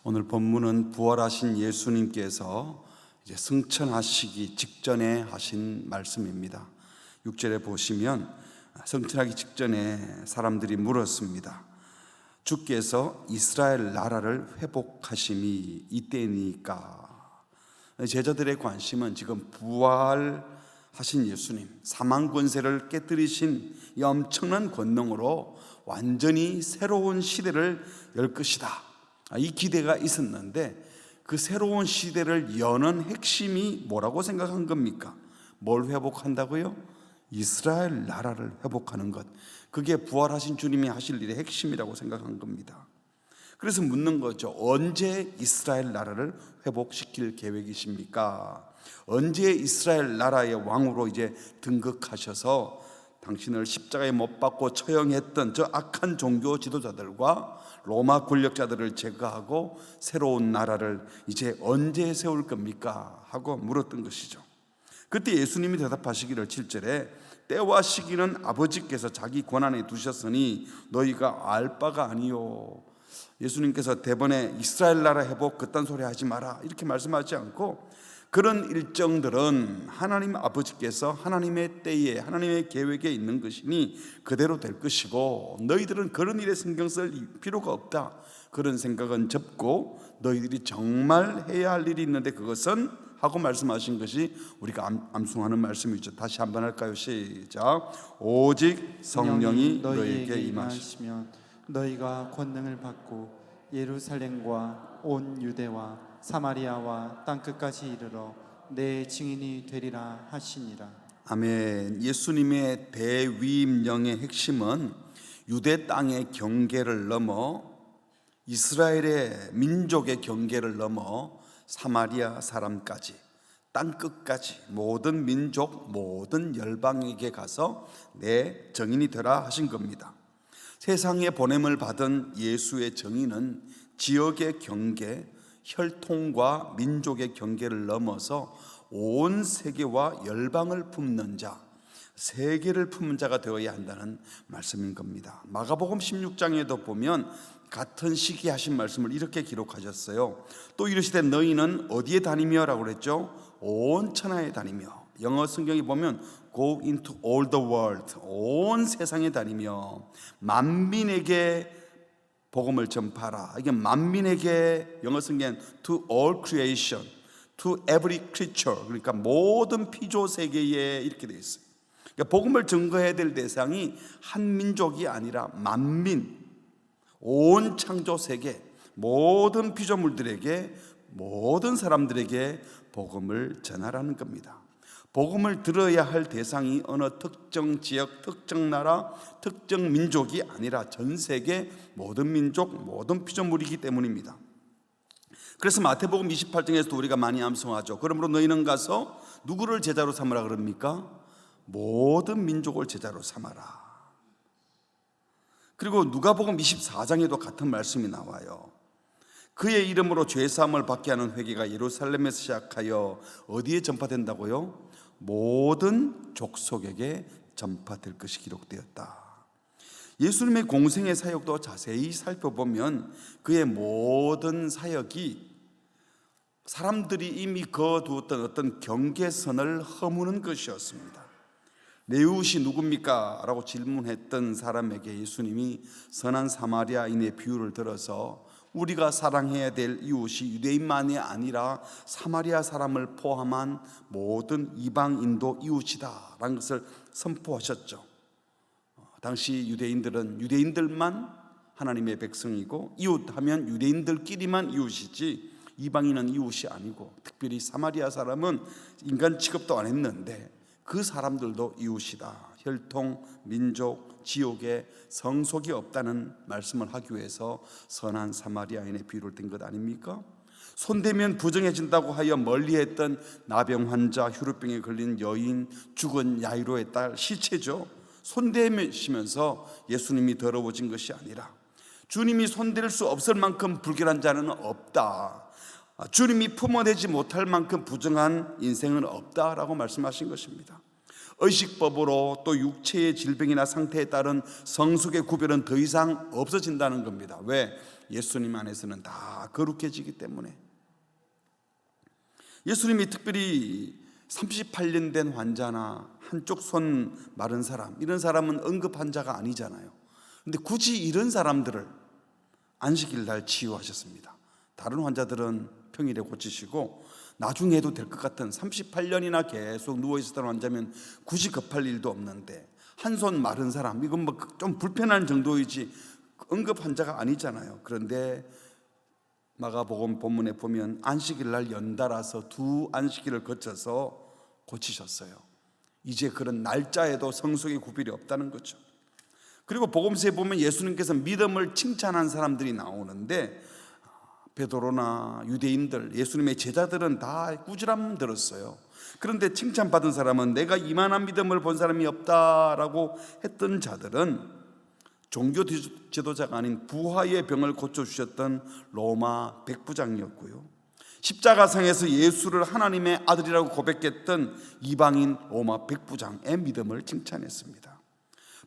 오늘 본문은 부활하신 예수님께서 이제 승천하시기 직전에 하신 말씀입니다. 6절에 보시면 승천하기 직전에 사람들이 물었습니다. 주께서 이스라엘 나라를 회복하심이 이때니까. 제자들의 관심은 지금 부활하신 예수님, 사망 권세를 깨뜨리신 이 엄청난 권능으로 완전히 새로운 시대를 열 것이다, 이 기대가 있었는데, 그 새로운 시대를 여는 핵심이 뭐라고 생각한 겁니까? 뭘 회복한다고요? 이스라엘 나라를 회복하는 것. 그게 부활하신 주님이 하실 일의 핵심이라고 생각한 겁니다. 그래서 묻는 거죠. 언제 이스라엘 나라를 회복시킬 계획이십니까? 언제 이스라엘 나라의 왕으로 이제 등극하셔서 당신을 십자가에 못 박고 처형했던 저 악한 종교 지도자들과 로마 권력자들을 제거하고 새로운 나라를 이제 언제 세울 겁니까? 하고 물었던 것이죠. 그때 예수님이 대답하시기를 7절에 때와 시기는 아버지께서 자기 권한에 두셨으니 너희가 알 바가 아니요. 예수님께서 대번에 이스라엘 나라 회복 그딴 소리 하지 마라 이렇게 말씀하지 않고, 그런 일정들은 하나님 아버지께서 하나님의 때에 하나님의 계획에 있는 것이니 그대로 될 것이고, 너희들은 그런 일에 신경 쓸 필요가 없다, 그런 생각은 접고 너희들이 정말 해야 할 일이 있는데 그것은 하고 말씀하신 것이 우리가 암송하는 말씀이죠. 다시 한번 할까요? 시작. 오직 성령이 너희에게 임하시면 너희가 권능을 받고 예루살렘과 온 유대와 사마리아와 땅끝까지 이르러 내 증인이 되리라 하시니라. 아멘. 예수님의 대위임령의 핵심은 유대 땅의 경계를 넘어 이스라엘의 민족의 경계를 넘어 사마리아 사람까지 땅끝까지 모든 민족 모든 열방에게 가서 내 증인이 되라 하신 겁니다. 세상에 보냄을 받은 예수의 정의는 지역의 경계, 혈통과 민족의 경계를 넘어서 온 세계와 열방을 품는 자, 세계를 품은 자가 되어야 한다는 말씀인 겁니다. 마가복음 16장에도 보면 같은 시기에 하신 말씀을 이렇게 기록하셨어요. 또 이르시되 너희는 어디에 다니며 라고 그랬죠? 온 천하에 다니며. 영어 성경에 보면 Go into all the world, 온 세상에 다니며 만민에게 복음을 전파하라. 이게 만민에게, 영어 성경은 to all creation, to every creature, 그러니까 모든 피조 세계에 이렇게 되어 있어요. 그러니까 복음을 증거해야 될 대상이 한 민족이 아니라 만민, 온 창조 세계 모든 피조물들에게, 모든 사람들에게 복음을 전하라는 겁니다. 복음을 들어야 할 대상이 어느 특정 지역, 특정 나라, 특정 민족이 아니라 전 세계 모든 민족, 모든 피조물이기 때문입니다. 그래서 마태복음 28장에서도 우리가 많이 암송하죠. 그러므로 너희는 가서 누구를 제자로 삼으라 그럽니까? 모든 민족을 제자로 삼아라. 그리고 누가복음 24장에도 같은 말씀이 나와요. 그의 이름으로 죄사함을 받게 하는 회개가 예루살렘에서 시작하여 어디에 전파된다고요? 모든 족속에게 전파될 것이 기록되었다. 예수님의 공생의 사역도 자세히 살펴보면 그의 모든 사역이 사람들이 이미 그어두었던 어떤 경계선을 허무는 것이었습니다. 내 이웃이 누굽니까? 라고 질문했던 사람에게 예수님이 선한 사마리아인의 비유를 들어서 우리가 사랑해야 될 이웃이 유대인만이 아니라 사마리아 사람을 포함한 모든 이방인도 이웃이다 라는 것을 선포하셨죠. 당시 유대인들은 유대인들만 하나님의 백성이고, 이웃하면 유대인들끼리만 이웃이지 이방인은 이웃이 아니고, 특별히 사마리아 사람은 인간 취급도 안 했는데 그 사람들도 이웃이다. 혈통, 민족, 지역에 성속이 없다는 말씀을 하기 위해서 선한 사마리아인의 비유를 든 것 아닙니까? 손대면 부정해진다고 하여 멀리했던 나병 환자, 혈우병에 걸린 여인, 죽은 야이로의 딸 시체죠. 손대시면서 예수님이 더러워진 것이 아니라 주님이 손댈 수 없을 만큼 불결한 자는 없다, 주님이 품어내지 못할 만큼 부정한 인생은 없다라고 말씀하신 것입니다. 의식법으로 또 육체의 질병이나 상태에 따른 성숙의 구별은 더 이상 없어진다는 겁니다. 왜? 예수님 안에서는 다 거룩해지기 때문에. 예수님이 특별히 38년 된 환자나 한쪽 손 마른 사람, 이런 사람은 응급 환자가 아니잖아요. 근데 굳이 이런 사람들을 안식일 날 치유하셨습니다. 다른 환자들은 평일에 고치시고 나중에 해도 될 것 같은 38년이나 계속 누워있었던 환자면 굳이 급할 일도 없는데, 한 손 마른 사람, 이건 뭐 좀 불편한 정도이지 응급 환자가 아니잖아요. 그런데 마가복음 본문에 보면 안식일 날 연달아서 2 안식일을 거쳐서 고치셨어요. 이제 그런 날짜에도 성속의 구별이 없다는 거죠. 그리고 복음서에 보면 예수님께서 믿음을 칭찬한 사람들이 나오는데, 베드로나 유대인들, 예수님의 제자들은 다 꾸지람 들었어요. 그런데 칭찬받은 사람은 내가 이만한 믿음을 본 사람이 없다라고 했던 자들은 종교 지도자가 아닌 부하의 병을 고쳐주셨던 로마 백부장이었고요, 십자가상에서 예수를 하나님의 아들이라고 고백했던 이방인 로마 백부장의 믿음을 칭찬했습니다.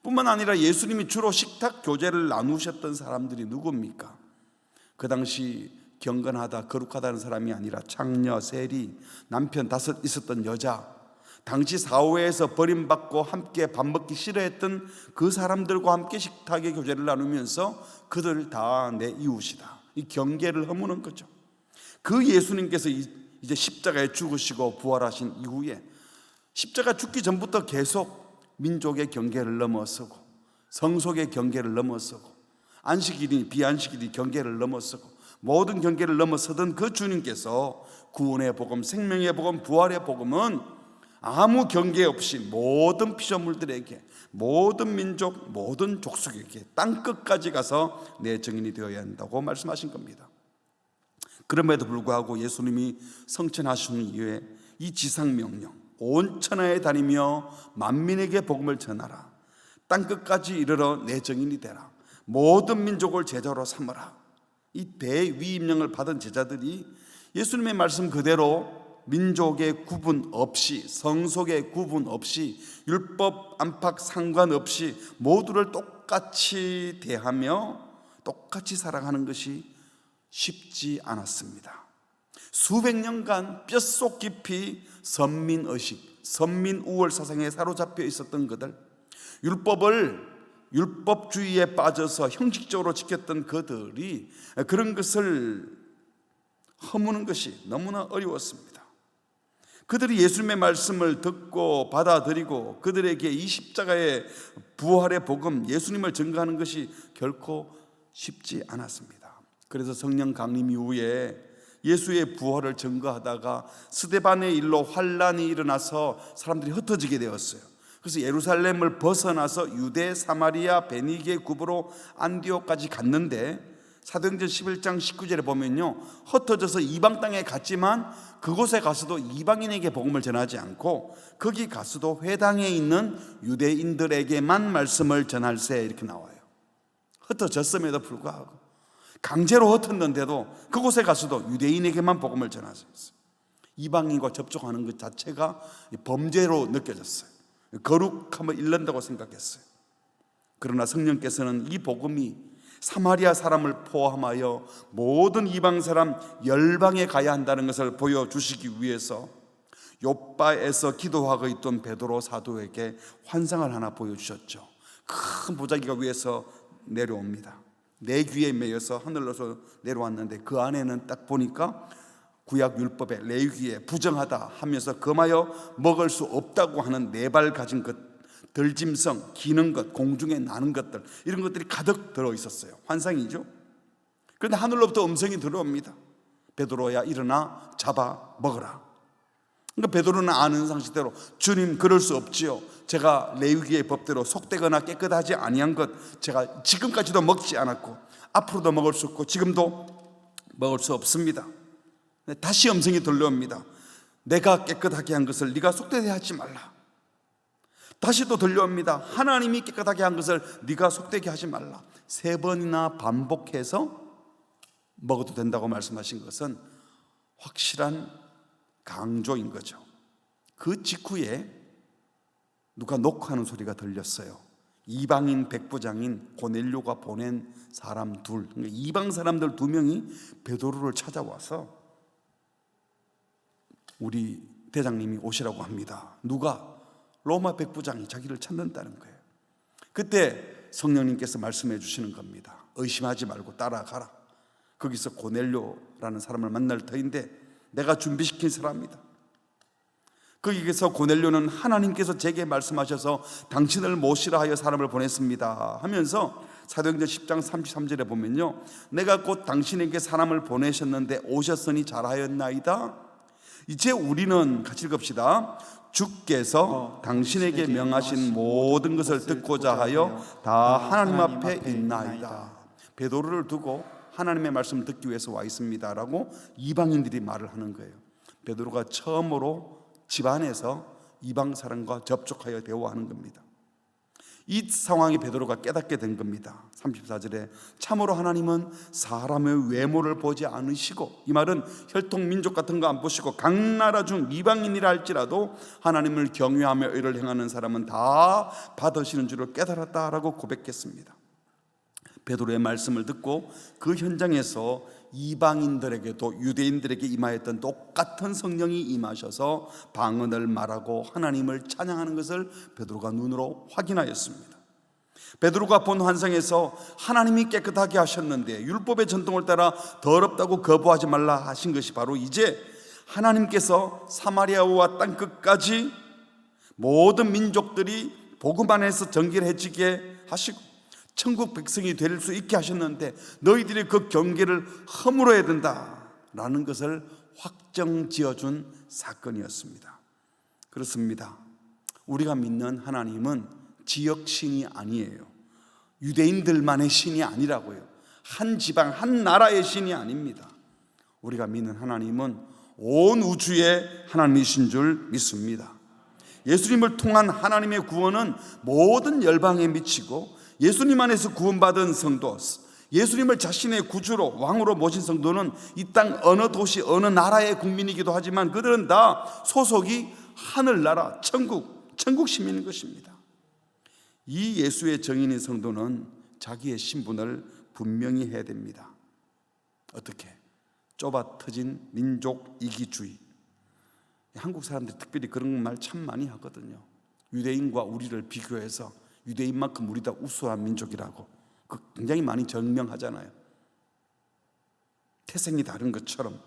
뿐만 아니라 예수님이 주로 식탁 교제를 나누셨던 사람들이 누굽니까? 그 당시 경건하다, 거룩하다는 사람이 아니라 창녀, 세리, 남편 5 있었던 여자, 당시 사회에서 버림받고 함께 밥 먹기 싫어했던 그 사람들과 함께 식탁의 교제를 나누면서 그들 다 내 이웃이다, 이 경계를 허무는 거죠. 그 예수님께서 이제 십자가에 죽으시고 부활하신 이후에 십자가 죽기 전부터 계속 민족의 경계를 넘어서고 성속의 경계를 넘어서고 안식일이 비안식일이 경계를 넘어서고 모든 경계를 넘어서던 그 주님께서 구원의 복음, 생명의 복음, 부활의 복음은 아무 경계 없이 모든 피조물들에게, 모든 민족, 모든 족속에게 땅끝까지 가서 내 증인이 되어야 한다고 말씀하신 겁니다. 그럼에도 불구하고 예수님이 성천하신 이후에 이 지상명령, 온 천하에 다니며 만민에게 복음을 전하라, 땅끝까지 이르러 내 증인이 되라, 모든 민족을 제자로 삼으라, 이 대위임령을 받은 제자들이 예수님의 말씀 그대로 민족의 구분 없이, 성속의 구분 없이, 율법 안팎 상관없이 모두를 똑같이 대하며 똑같이 사랑하는 것이 쉽지 않았습니다. 수백 년간 뼛속 깊이 선민의식, 선민우월 사상에 사로잡혀 있었던 그들, 율법주의에 빠져서 형식적으로 지켰던 그들이 그런 것을 허무는 것이 너무나 어려웠습니다. 그들이 예수님의 말씀을 듣고 받아들이고 그들에게 이 십자가의 부활의 복음, 예수님을 증거하는 것이 결코 쉽지 않았습니다. 그래서 성령 강림 이후에 예수의 부활을 증거하다가 스데반의 일로 환란이 일어나서 사람들이 흩어지게 되었어요. 그래서 예루살렘을 벗어나서 유대, 사마리아, 베니게, 구브로, 안디옥까지 갔는데 사도행전 11장 19절에 보면요, 흩어져서 이방 땅에 갔지만 그곳에 가서도 이방인에게 복음을 전하지 않고 거기 가서도 회당에 있는 유대인들에게만 말씀을 전할세, 이렇게 나와요. 흩어졌음에도 불구하고, 강제로 흩었는데도 그곳에 가서도 유대인에게만 복음을 전하셨어요. 이방인과 접촉하는 것 자체가 범죄로 느껴졌어요. 거룩함을 잃는다고 생각했어요. 그러나 성령께서는 이 복음이 사마리아 사람을 포함하여 모든 이방 사람 열방에 가야 한다는 것을 보여주시기 위해서 욥바에서 기도하고 있던 베드로 사도에게 환상을 하나 보여주셨죠. 큰 보자기가 위에서 내려옵니다. 내 귀에 매여서 하늘로서 내려왔는데 그 안에는 딱 보니까 구약 율법에 레위기에 부정하다 하면서 금하여 먹을 수 없다고 하는 4발 가진 것, 들짐승, 기는 것, 공중에 나는 것들, 이런 것들이 가득 들어있었어요. 환상이죠. 그런데 하늘로부터 음성이 들어옵니다. 베드로야 일어나 잡아 먹으라. 그러니까 베드로는 아는 상식대로 주님, 그럴 수 없지요. 제가 레위기의 법대로 속되거나 깨끗하지 아니한 것 제가 지금까지도 먹지 않았고 앞으로도 먹을 수 없고 지금도 먹을 수 없습니다. 다시 음성이 들려옵니다. 내가 깨끗하게 한 것을 네가 속되게 하지 말라. 다시 또 들려옵니다. 하나님이 깨끗하게 한 것을 네가 속되게 하지 말라. 3번이나 반복해서 먹어도 된다고 말씀하신 것은 확실한 강조인 거죠. 그 직후에 누가 녹화하는 소리가 들렸어요. 이방인 백부장인 고넬료가 보낸 사람 둘, 그러니까 이방 사람들 2명이 베드로를 찾아와서 우리 대장님이 오시라고 합니다. 누가? 로마 백부장이 자기를 찾는다는 거예요. 그때 성령님께서 말씀해 주시는 겁니다. 의심하지 말고 따라가라. 거기서 고넬료라는 사람을 만날 터인데 내가 준비시킨 사람이다. 거기에서 고넬료는 하나님께서 제게 말씀하셔서 당신을 모시라 하여 사람을 보냈습니다 하면서 사도행전 10장 33절에 보면요, 내가 곧 당신에게 사람을 보내셨는데 오셨으니 잘하였나이다. 이제 우리는 같이 읽읍시다. 주께서 당신에게 명하신 모든 것을 듣고자 하여 다 하나님 앞에 있나이다. 베드로를 두고 하나님의 말씀을 듣기 위해서 와 있습니다라고 이방인들이 말을 하는 거예요. 베드로가 처음으로 집안에서 이방 사람과 접촉하여 대화하는 겁니다. 이 상황이 베드로가 깨닫게 된 겁니다. 34절에 참으로 하나님은 사람의 외모를 보지 않으시고, 이 말은 혈통 민족 같은 거 안 보시고 각 나라 중 이방인이라 할지라도 하나님을 경외하며 의를 행하는 사람은 다 받으시는 줄을 깨달았다라고 고백했습니다. 베드로의 말씀을 듣고 그 현장에서 이방인들에게도 유대인들에게 임하였던 똑같은 성령이 임하셔서 방언을 말하고 하나님을 찬양하는 것을 베드로가 눈으로 확인하였습니다. 베드로가 본 환상에서 하나님이 깨끗하게 하셨는데 율법의 전통을 따라 더럽다고 거부하지 말라 하신 것이 바로 이제 하나님께서 사마리아와 땅끝까지 모든 민족들이 복음 안에서 정결해지게 하시고 천국 백성이 될 수 있게 하셨는데 너희들이 그 경계를 허물어야 된다라는 것을 확정지어준 사건이었습니다. 그렇습니다. 우리가 믿는 하나님은 지역신이 아니에요. 유대인들만의 신이 아니라고요. 한 지방, 한 나라의 신이 아닙니다. 우리가 믿는 하나님은 온 우주의 하나님이신 줄 믿습니다. 예수님을 통한 하나님의 구원은 모든 열방에 미치고 예수님 안에서 구원받은 성도, 예수님을 자신의 구주로 왕으로 모신 성도는 이 땅 어느 도시 어느 나라의 국민이기도 하지만 그들은 다 소속이 하늘나라 천국 시민인 것입니다. 이 예수의 정인인 성도는 자기의 신분을 분명히 해야 됩니다. 어떻게? 좁아 터진 민족 이기주의. 한국 사람들이 특별히 그런 말 참 많이 하거든요. 유대인과 우리를 비교해서 유대인만큼 우리 다 우수한 민족이라고 굉장히 많이 증명하잖아요. 태생이 다른 것처럼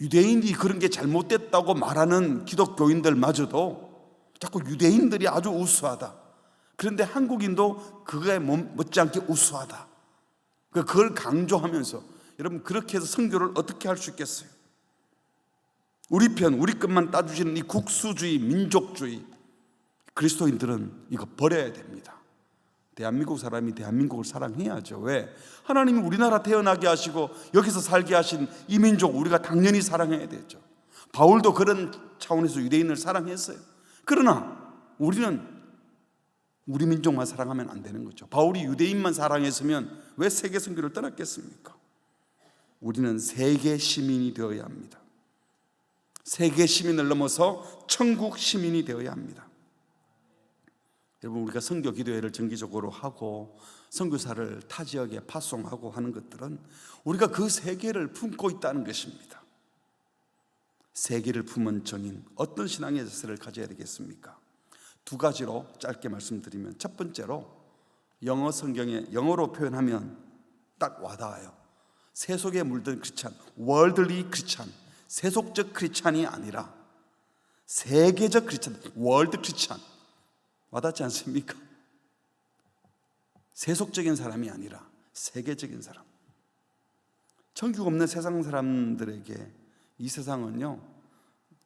유대인이 그런 게 잘못됐다고 말하는 기독교인들마저도 자꾸 유대인들이 아주 우수하다. 그런데 한국인도 그거에 못지않게 우수하다. 그걸 강조하면서 여러분 그렇게 해서 선교를 어떻게 할 수 있겠어요? 우리 편, 우리 것만 따주시는 이 국수주의, 민족주의, 그리스도인들은 이거 버려야 됩니다. 대한민국 사람이 대한민국을 사랑해야죠. 왜? 하나님이 우리나라 태어나게 하시고 여기서 살게 하신 이 민족 우리가 당연히 사랑해야 되죠. 바울도 그런 차원에서 유대인을 사랑했어요. 그러나 우리는 우리 민족만 사랑하면 안 되는 거죠. 바울이 유대인만 사랑했으면 왜 세계 선교를 떠났겠습니까? 우리는 세계 시민이 되어야 합니다. 세계 시민을 넘어서 천국 시민이 되어야 합니다. 여러분 우리가 선교 기도회를 정기적으로 하고 선교사를 타 지역에 파송하고 하는 것들은 우리가 그 세계를 품고 있다는 것입니다. 세계를 품은 정인, 어떤 신앙의 자세를 가져야 되겠습니까? 2가지로 짧게 말씀드리면, 첫 번째로 영어 성경에 영어로 표현하면 딱 와닿아요. 세속에 물든 크리스찬, 월드리 크리스찬, 세속적 크리스찬이 아니라 세계적 크리스찬, 월드 크리스찬. 와닿지 않습니까? 세속적인 사람이 아니라 세계적인 사람. 천국 없는 세상 사람들에게 이 세상은요,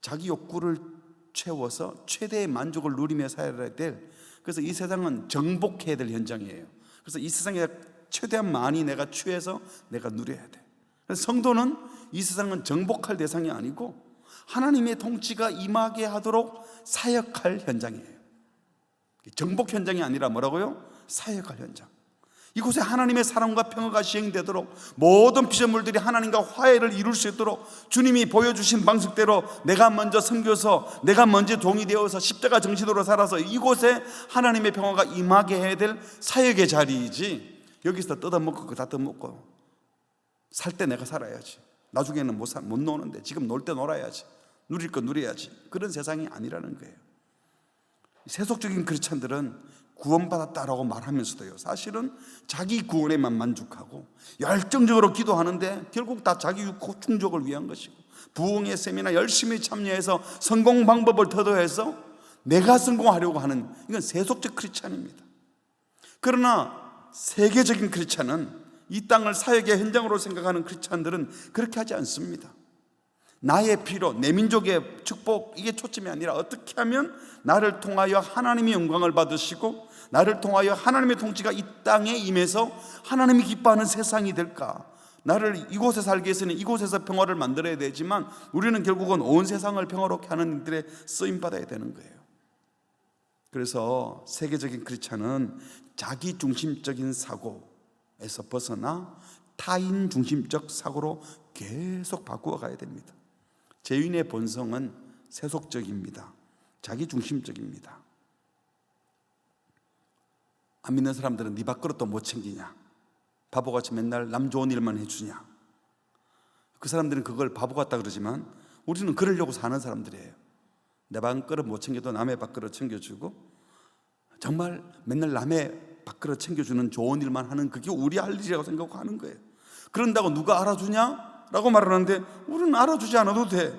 자기 욕구를 채워서 최대의 만족을 누리며 살아야 될, 그래서 이 세상은 정복해야 될 현장이에요. 그래서 이 세상에 최대한 많이 내가 취해서 내가 누려야 돼. 그래서 성도는 이 세상은 정복할 대상이 아니고 하나님의 통치가 임하게 하도록 사역할 현장이에요. 정복 현장이 아니라 뭐라고요? 사역할 현장. 이곳에 하나님의 사랑과 평화가 시행되도록 모든 피조물들이 하나님과 화해를 이룰 수 있도록 주님이 보여주신 방식대로 내가 먼저 섬겨서 내가 먼저 종이 되어서 십자가 정신으로 살아서 이곳에 하나님의 평화가 임하게 해야 될 사역의 자리이지, 여기서 뜯어먹고 다 뜯어먹고 살 때 내가 살아야지, 나중에는 못 노는데 지금 놀 때 놀아야지, 누릴 거 누려야지, 그런 세상이 아니라는 거예요. 세속적인 크리스찬들은 구원받았다라고 말하면서도요, 사실은 자기 구원에만 만족하고 열정적으로 기도하는데 결국 다 자기 육구 충족을 위한 것이고, 부흥의 세미나 열심히 참여해서 성공 방법을 터득해서 내가 성공하려고 하는, 이건 세속적 크리스찬입니다. 그러나 세계적인 크리스찬은, 이 땅을 사역의 현장으로 생각하는 크리스찬들은 그렇게 하지 않습니다. 나의 피로, 내 민족의 축복, 이게 초점이 아니라 어떻게 하면 나를 통하여 하나님의 영광을 받으시고 나를 통하여 하나님의 통치가 이 땅에 임해서 하나님이 기뻐하는 세상이 될까, 나를 이곳에 살기 위해서는 이곳에서 평화를 만들어야 되지만 우리는 결국은 온 세상을 평화롭게 하는 일들에 쓰임받아야 되는 거예요. 그래서 세계적인 크리스찬은 자기 중심적인 사고에서 벗어나 타인 중심적 사고로 계속 바꾸어 가야 됩니다. 죄인의 본성은 세속적입니다. 자기 중심적입니다. 안 믿는 사람들은 네 밥그릇도 못 챙기냐, 바보같이 맨날 남 좋은 일만 해주냐, 그 사람들은 그걸 바보 같다 그러지만 우리는 그러려고 사는 사람들이에요. 내 밥그릇 못 챙겨도 남의 밥그릇 챙겨주고, 정말 맨날 남의 밥그릇 챙겨주는 좋은 일만 하는, 그게 우리 할 일이라고 생각하고 하는 거예요. 그런다고 누가 알아주냐? 라고 말하는데 우리는 알아주지 않아도 돼.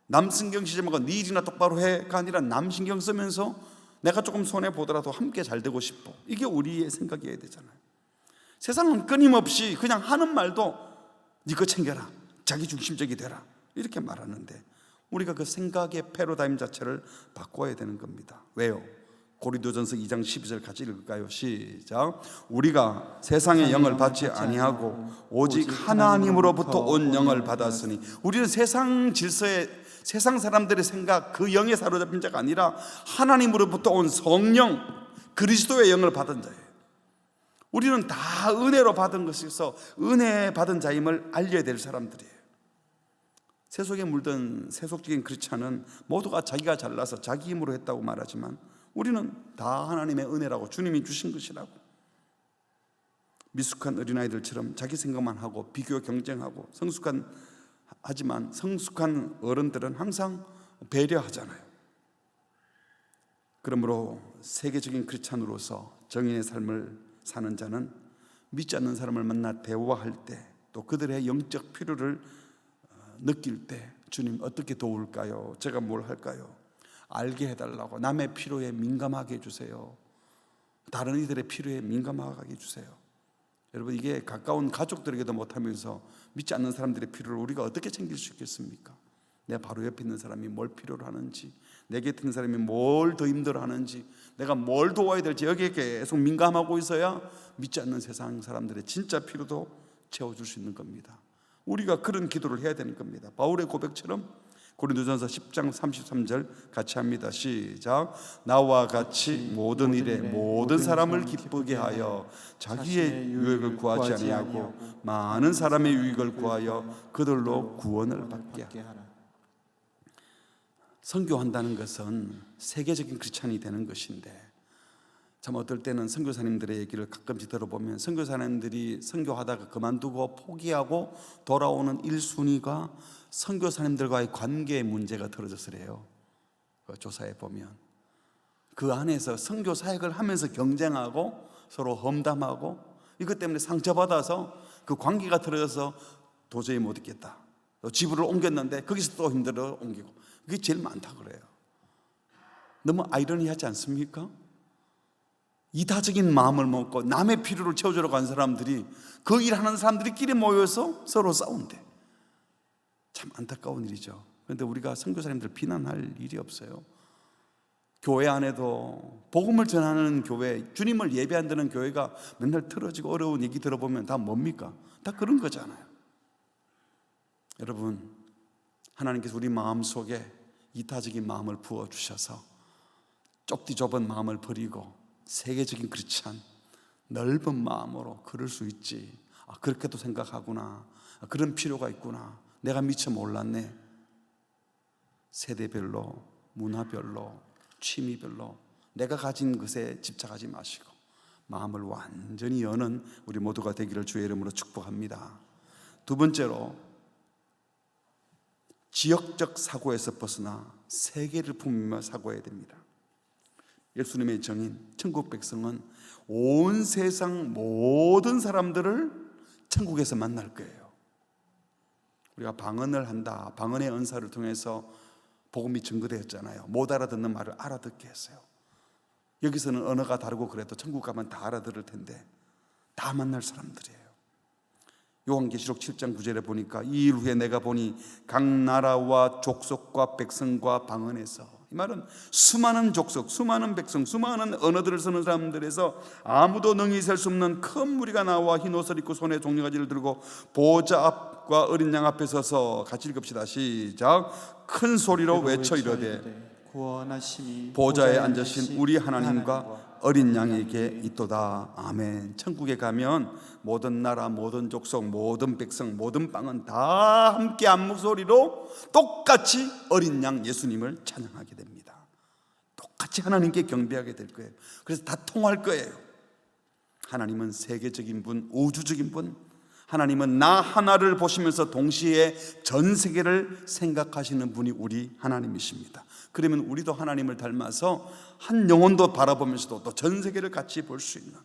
남 신경 쓰지 말고 네 일이나 똑바로 해가 아니라 남 신경 쓰면서 내가 조금 손해보더라도 함께 잘 되고 싶어, 이게 우리의 생각이어야 되잖아요. 세상은 끊임없이 그냥 하는 말도 네 거 챙겨라, 자기 중심적이 되라, 이렇게 말하는데 우리가 그 생각의 패러다임 자체를 바꿔야 되는 겁니다. 왜요? 고린도전서 2장 12절 같이 읽을까요? 시작. 우리가 세상의 영을 받지 아니하고 오직 하나님으로부터 온 영을 받았으니, 우리는 세상 질서에, 세상 사람들의 생각, 그 영에 사로잡힌 자가 아니라 하나님으로부터 온 성령, 그리스도의 영을 받은 자예요. 우리는 다 은혜로 받은 것에서 은혜 받은 자임을 알려야 될 사람들이에요. 세속에 물든 세속적인 크리스찬은 모두가 자기가 잘나서 자기 힘으로 했다고 말하지만 우리는 다 하나님의 은혜라고, 주님이 주신 것이라고. 미숙한 어린아이들처럼 자기 생각만 하고 비교 경쟁하고 하지만 성숙한 어른들은 항상 배려하잖아요. 그러므로 세계적인 크리스찬으로서 정인의 삶을 사는 자는 믿지 않는 사람을 만나 대화할 때, 또 그들의 영적 필요를 느낄 때 주님 어떻게 도울까요? 제가 뭘 할까요? 알게 해달라고, 남의 필요에 민감하게 해주세요. 다른 이들의 필요에 민감하게 해주세요. 여러분, 이게 가까운 가족들에게도 못하면서 믿지 않는 사람들의 필요를 우리가 어떻게 챙길 수 있겠습니까? 내 바로 옆에 있는 사람이 뭘 필요로 하는지, 내 곁에 있는 사람이 뭘 더 힘들어하는지, 내가 뭘 도와야 될지 여기에 계속 민감하고 있어야 믿지 않는 세상 사람들의 진짜 필요도 채워줄 수 있는 겁니다. 우리가 그런 기도를 해야 되는 겁니다. 바울의 고백처럼 고린도전서 10장 33절 같이 합니다. 시작. 나와 같이 모든 일에 모든 사람을 기쁘게 하여 자기의 유익을 구하지 아니하고 많은 사람의 유익을 구하여 그들로 구원을 받게 하라. 선교한다는 것은 세계적인 크리스찬이 되는 것인데, 참 어떨 때는 선교사님들의 얘기를 가끔씩 들어보면 선교사님들이 선교하다가 그만두고 포기하고 돌아오는 1순위가 선교사님들과의 관계의 문제가 들어져서래요. 그 조사해 보면 그 안에서 선교 사역을 하면서 경쟁하고 서로 험담하고 이것 때문에 상처받아서 그 관계가 틀어져서 도저히 못 있겠다, 또 집을 옮겼는데 거기서 또 힘들어 옮기고, 그게 제일 많다 그래요. 너무 아이러니하지 않습니까? 이타적인 마음을 먹고 남의 필요를 채워주러 간 사람들이, 그 일하는 사람들끼리 모여서 서로 싸운대. 참 안타까운 일이죠. 그런데 우리가 선교사님들 비난할 일이 없어요. 교회 안에도 복음을 전하는 교회, 주님을 예배한다는 교회가 맨날 틀어지고 어려운 얘기 들어보면 다 뭡니까? 다 그런 거잖아요. 여러분, 하나님께서 우리 마음속에 이타적인 마음을 부어주셔서 좁디 좁은 마음을 버리고 세계적인 크리스찬, 넓은 마음으로 그럴 수 있지. 그렇게도 생각하구나. 그런 필요가 있구나. 내가 미처 몰랐네. 세대별로, 문화별로, 취미별로 내가 가진 것에 집착하지 마시고 마음을 완전히 여는 우리 모두가 되기를 주의 이름으로 축복합니다. 두 번째로, 지역적 사고에서 벗어나 세계를 품으며 사고해야 됩니다. 예수님의 정인 천국 백성은 온 세상 모든 사람들을 천국에서 만날 거예요. 우리가 방언을 한다, 방언의 은사를 통해서 복음이 증거되었잖아요. 못 알아듣는 말을 알아듣게 했어요. 여기서는 언어가 다르고 그래도 천국 가면 다 알아들을 텐데 다 만날 사람들이에요. 요한계시록 7장 9절에 보니까 이 일 후에 내가 보니 각 나라와 족속과 백성과 방언에서, 이 말은 수많은 족속, 수많은 백성, 수많은 언어들을 쓰는 사람들에서 아무도 능히 셀 수 없는 큰 무리가 나와 흰 옷을 입고 손에 종려가지를 들고 보좌 앞과 어린 양 앞에 서서, 같이 읽읍시다. 시작. 큰 소리로 외쳐 이르되 구원하심이 보좌에 앉으신 우리 하나님과 어린 양에게 있도다. 아멘. 천국에 가면 모든 나라, 모든 족속, 모든 백성, 모든 빵은 다 함께 한 목소리로 똑같이 어린 양 예수님을 찬양하게 됩니다. 똑같이 하나님께 경배하게 될 거예요. 그래서 다 통할 거예요. 하나님은 세계적인 분, 우주적인 분, 하나님은 나 하나를 보시면서 동시에 전 세계를 생각하시는 분이 우리 하나님이십니다. 그러면 우리도 하나님을 닮아서 한 영혼도 바라보면서도 또 전 세계를 같이 볼 수 있는,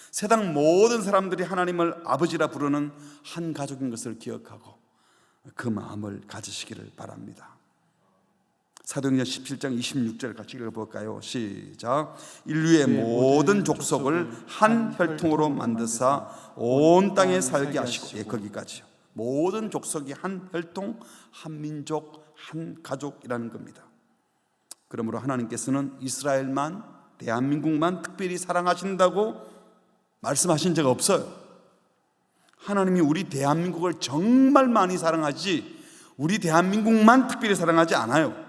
세상 모든 사람들이 하나님을 아버지라 부르는 한 가족인 것을 기억하고 그 마음을 가지시기를 바랍니다. 사도행전 17장 26절 같이 읽어볼까요? 시작. 인류의 모든 족속을 한 혈통으로 만드사 온 땅에 살게 하시고, 거기까지요. 모든 족속이 한 혈통, 한 민족, 한 가족이라는 겁니다. 그러므로 하나님께서는 이스라엘만, 대한민국만 특별히 사랑하신다고 말씀하신 적 없어요. 하나님이 우리 대한민국을 정말 많이 사랑하지 우리 대한민국만 특별히 사랑하지 않아요.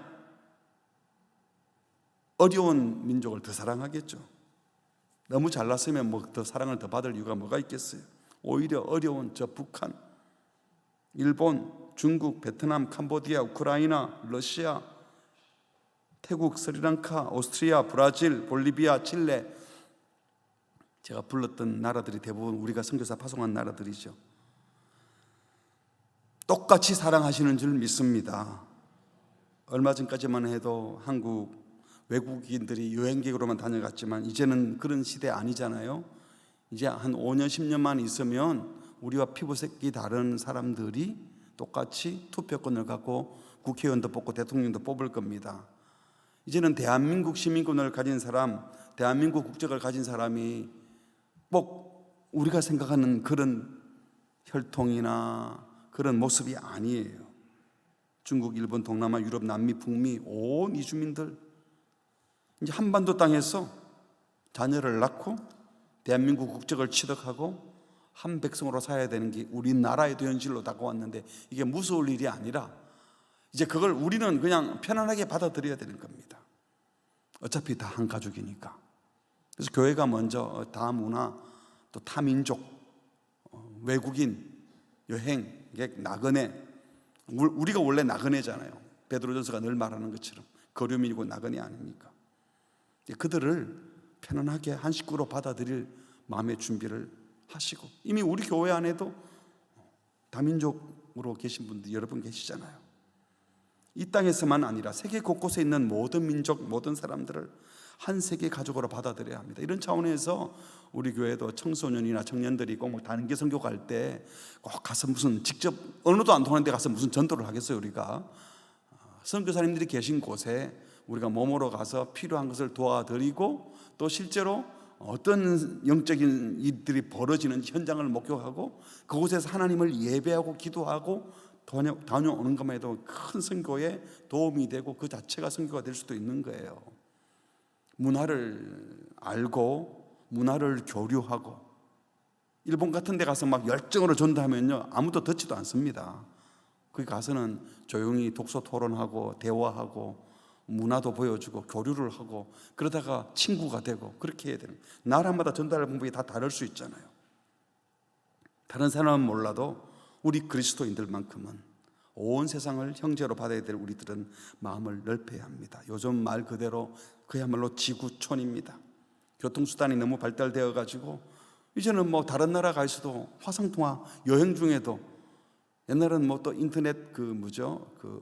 어려운 민족을 더 사랑하겠죠. 너무 잘났으면 뭐 더 사랑을 더 받을 이유가 뭐가 있겠어요. 오히려 어려운 저 북한, 일본, 중국, 베트남, 캄보디아, 우크라이나, 러시아, 태국, 스리랑카, 오스트리아, 브라질, 볼리비아, 칠레, 제가 불렀던 나라들이 대부분 우리가 선교사 파송한 나라들이죠. 똑같이 사랑하시는 줄 믿습니다. 얼마 전까지만 해도 한국 외국인들이 여행객으로만 다녀갔지만 이제는 그런 시대 아니잖아요. 이제 한 5년 10년만 있으면 우리와 피부색이 다른 사람들이 똑같이 투표권을 갖고 국회의원도 뽑고 대통령도 뽑을 겁니다. 이제는 대한민국 시민권을 가진 사람, 대한민국 국적을 가진 사람이 꼭 우리가 생각하는 그런 혈통이나 그런 모습이 아니에요. 중국, 일본, 동남아, 유럽, 남미, 북미 온 이주민들 이제 한반도 땅에서 자녀를 낳고 대한민국 국적을 취득하고 한 백성으로 살아야 되는 게 우리나라에도 현실로 다가왔는데 이게 무서울 일이 아니라 이제 그걸 우리는 그냥 편안하게 받아들여야 되는 겁니다. 어차피 다 한 가족이니까. 그래서 교회가 먼저 다 문화, 또 타 민족, 외국인, 여행객, 나그네, 우리가 원래 나그네잖아요. 베드로전서가 늘 말하는 것처럼 거류민이고 나그네 아닙니까? 그들을 편안하게 한 식구로 받아들일 마음의 준비를 하시고, 이미 우리 교회 안에도 다민족으로 계신 분들 여러 분 계시잖아요. 이 땅에서만 아니라 세계 곳곳에 있는 모든 민족, 모든 사람들을 한 세계 가족으로 받아들여야 합니다. 이런 차원에서 우리 교회도 청소년이나 청년들이 꼭 단기 선교 갈 때 꼭 가서 무슨 직접 언어도 안 통하는 데 가서 무슨 전도를 하겠어요. 우리가 선교사님들이 계신 곳에 우리가 몸으로 가서 필요한 것을 도와드리고, 또 실제로 어떤 영적인 일들이 벌어지는 현장을 목격하고 그곳에서 하나님을 예배하고 기도하고 다녀오는 것만 해도 큰 선교에 도움이 되고 그 자체가 선교가 될 수도 있는 거예요. 문화를 알고 문화를 교류하고, 일본 같은 데 가서 막 열정으로 전도하면요 아무도 듣지도 않습니다. 거기 가서는 조용히 독서 토론하고 대화하고 문화도 보여주고 교류를 하고 그러다가 친구가 되고 그렇게 해야 되는 거예요. 나라마다 전달 방법이 다 다를 수 있잖아요. 다른 사람은 몰라도 우리 그리스도인들만큼은 온 세상을 형제로 받아야 될 우리들은 마음을 넓혀야 합니다. 요즘 말 그대로 그야말로 지구촌입니다. 교통수단이 너무 발달되어 가지고 이제는 뭐 다른 나라 가 있어도 화상통화 여행 중에도, 옛날은 뭐 또 인터넷 그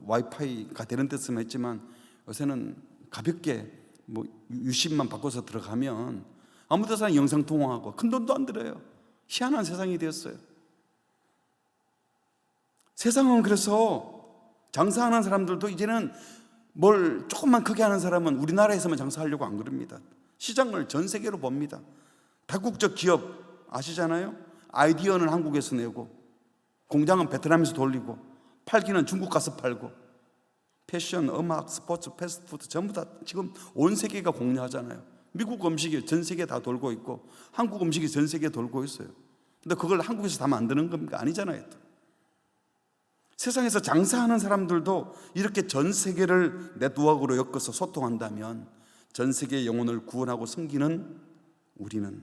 와이파이가 되는 데서만 했지만 요새는 가볍게 뭐 유심만 바꿔서 들어가면 아무 데서나 영상 통화하고 큰 돈도 안 들어요. 희한한 세상이 되었어요. 세상은 그래서 장사하는 사람들도 이제는 뭘 조금만 크게 하는 사람은 우리나라에서만 장사하려고 안 그럽니다. 시장을 전 세계로 봅니다. 다국적 기업 아시잖아요. 아이디어는 한국에서 내고 공장은 베트남에서 돌리고 팔기는 중국 가서 팔고 패션, 음악, 스포츠, 패스트푸드 전부 다 지금 온 세계가 공유하잖아요. 미국 음식이 전 세계 다 돌고 있고 한국 음식이 전 세계에 돌고 있어요. 근데 그걸 한국에서 다 만드는 겁니까? 아니잖아요. 또. 세상에서 장사하는 사람들도 이렇게 전 세계를 네트워크로 엮어서 소통한다면 전 세계의 영혼을 구원하고 섬기는 우리는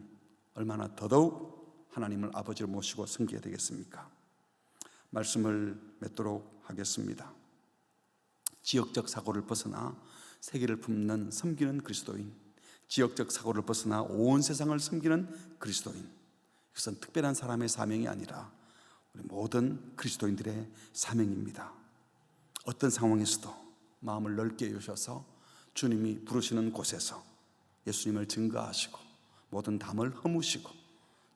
얼마나 더더욱 하나님을 아버지로 모시고 섬겨야 되겠습니까? 말씀을 맺도록 하겠습니다. 지역적 사고를 벗어나 세계를 품는 섬기는 그리스도인, 지역적 사고를 벗어나 온 세상을 섬기는 그리스도인, 이것은 특별한 사람의 사명이 아니라 우리 모든 그리스도인들의 사명입니다. 어떤 상황에서도 마음을 넓게 여셔서 주님이 부르시는 곳에서 예수님을 증거하시고 모든 담을 허무시고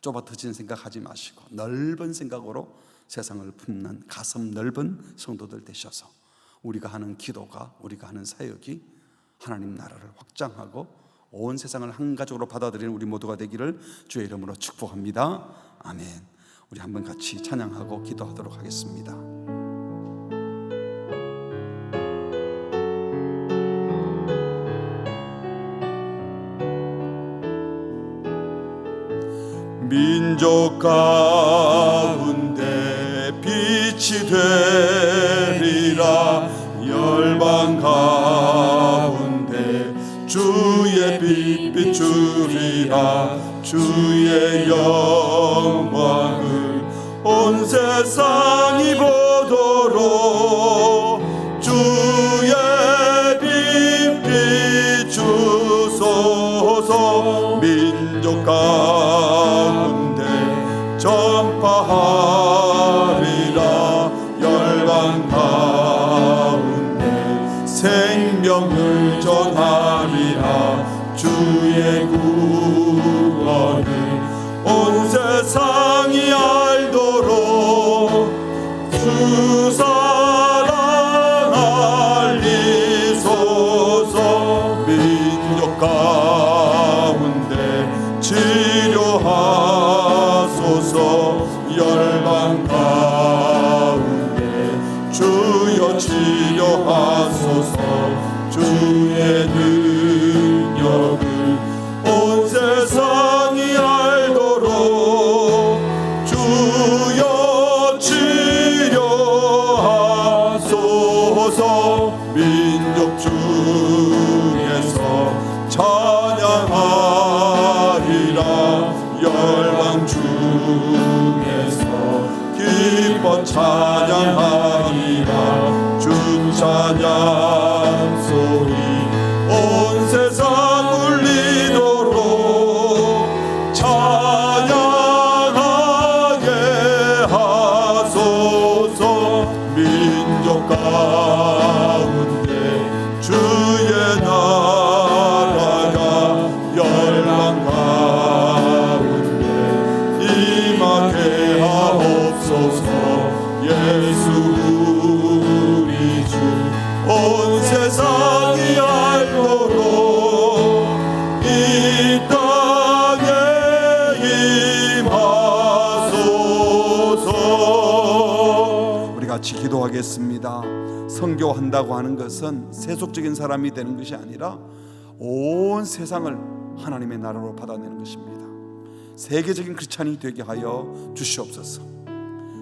좁아터진 생각하지 마시고 넓은 생각으로 세상을 품는 가슴 넓은 성도들 되셔서 우리가 하는 기도가, 우리가 하는 사역이 하나님 나라를 확장하고 온 세상을 한 가족으로 받아들이는 우리 모두가 되기를 주의 이름으로 축복합니다. 아멘. 우리 한번 같이 찬양하고 기도하도록 하겠습니다. 민족 가운데 빛이 되리라. 열방 가운데 주의 빛 비추리라. 주의 영광을 온 세상이 보도록 주의 빛 비추소서. 민족 가운데 전파하리라. 열방 가운데 생명을 전하리라. 주의 구원을 온 세상이 알도록 주 사랑 알리소서. 민족 가운데 치료하소서. 열방 가운데 주여 치료하소서. 주의 능력을 온 세상이 알도록 주여 치료하소서. 민족 중에서 찬양하리라. 열방 중에서 기뻐 찬양하리라. 주 찬양 소리 온 세상 울리도록 찬양하게 하소서. 민족 가운데 주의 나라가 열방 가운데 임하게 하옵소서. 예수 우리 주 온 세상이 알도록 이 땅에 임하소서. 우리 같이 기도하겠습니다. 선교한다고 하는 것은 세속적인 사람이 되는 것이 아니라 온 세상을 하나님의 나라로 받아내는 것입니다. 세계적인 크리스찬이 되게 하여 주시옵소서.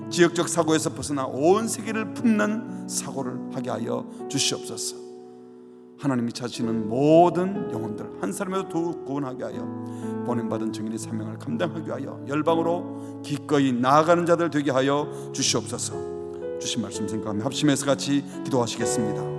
지역적 사고에서 벗어나 온 세계를 품는 사고를 하게 하여 주시옵소서. 하나님이 찾으시는 모든 영혼들 한 사람이라도 더 구원하게 하여 보냄받은 증인의 사명을 감당하게 하여 열방으로 기꺼이 나아가는 자들 되게 하여 주시옵소서. 주신 말씀 생각하며 합심해서 같이 기도하시겠습니다.